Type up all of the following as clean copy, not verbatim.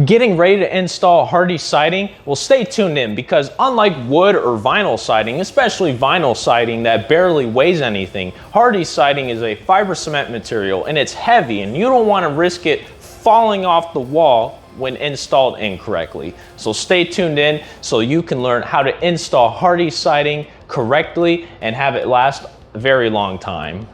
Getting ready to install Hardie siding? Well, stay tuned in, because unlike wood or vinyl siding, especially vinyl siding that barely weighs anything, Hardie siding is a fiber cement material and it's heavy, and you don't want to risk it falling off the wall when installed incorrectly. So stay tuned in so you can learn how to install Hardie siding correctly and have it last a very long time.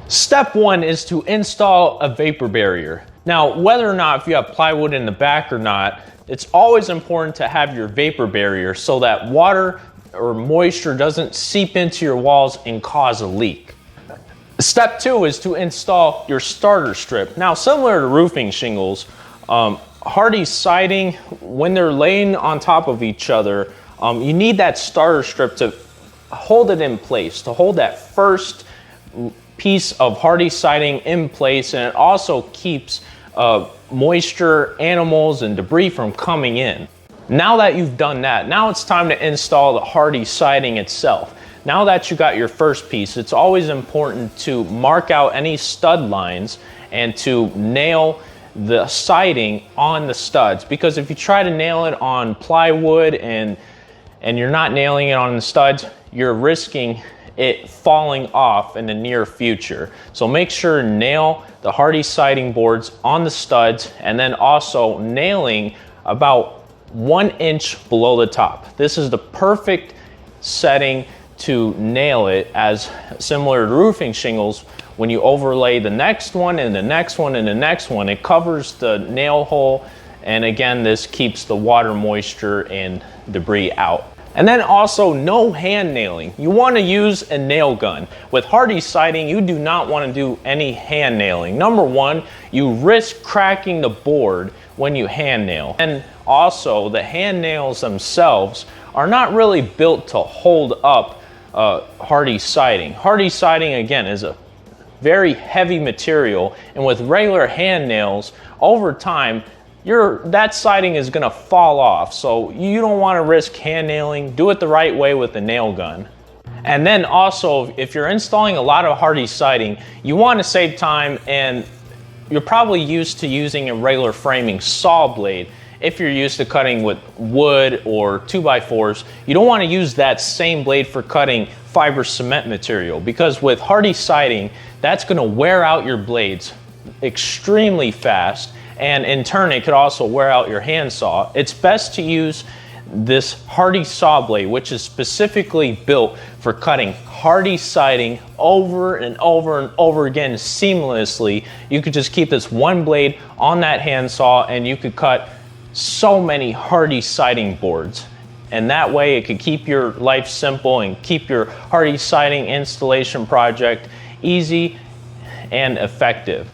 Step one is to install a vapor barrier. Now, whether or not if you have plywood in the back or not, it's always important to have your vapor barrier so that water or moisture doesn't seep into your walls and cause a leak. Step two is to install your starter strip. Now, similar to roofing shingles, Hardie siding, when they're laying on top of each other, you need that starter strip to hold it in place, to hold that first piece of Hardie siding in place, and it also keeps moisture, animals, and debris from coming in. Now that you've done that, now it's time to install the Hardie siding itself. Now that you got your first piece, it's always important to mark out any stud lines and to nail the siding on the studs, because if you try to nail it on plywood and you're not nailing it on the studs, you're risking it falling off in the near future. So make sure to nail the Hardie siding boards on the studs, and then also nailing about 1 inch below the top. This is the perfect setting to nail it, as similar to roofing shingles, when you overlay the next one and the next one and the next one, it covers the nail hole, and again, this keeps the water, moisture, and debris out. And then also, no hand nailing. You want to use a nail gun. With Hardie siding, you do not want to do any hand nailing. Number one, you risk cracking the board when you hand nail. And also, the hand nails themselves are not really built to hold up Hardie siding. Hardie siding, again, is a very heavy material, and with regular hand nails, over time, that siding is gonna fall off. So you don't wanna risk hand nailing. Do it the right way with the nail gun. And then also, if you're installing a lot of Hardie siding, you wanna save time, and you're probably used to using a regular framing saw blade. If you're used to cutting with wood or 2x4s, you don't wanna use that same blade for cutting fiber cement material, because with Hardie siding, that's gonna wear out your blades extremely fast, and in turn, it could also wear out your handsaw. It's best to use this Hardie saw blade, which is specifically built for cutting Hardie siding over and over and over again seamlessly. You could just keep this one blade on that handsaw, and you could cut so many Hardie siding boards. And that way, it could keep your life simple and keep your Hardie siding installation project easy and effective.